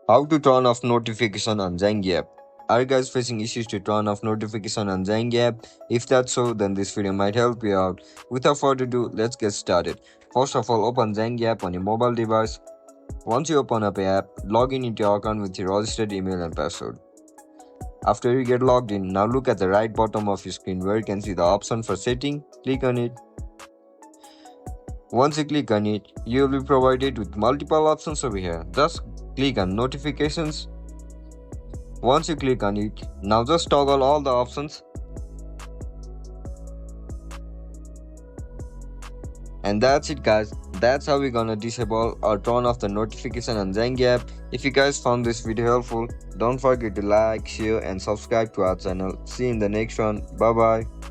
How to turn off notification on Zangi app. Are you guys facing issues to turn off notification on Zangi app? If that's so, then this video might help you out. Without further ado, let's get started. First of all, open Zangi app on your mobile device. Once you open up the app, log in into your account with your registered email and password. After you get logged in, now look at the right bottom of your screen where you can see the option for setting. Click on it. Once you click on it, you will be provided with multiple options over here. Just click on notifications. Once you click on it, now just toggle all the options. And that's it guys. That's how we're gonna disable or turn off the notification on Zangi app. If you guys found this video helpful, don't forget to like, share and subscribe to our channel. See you in the next one. Bye bye.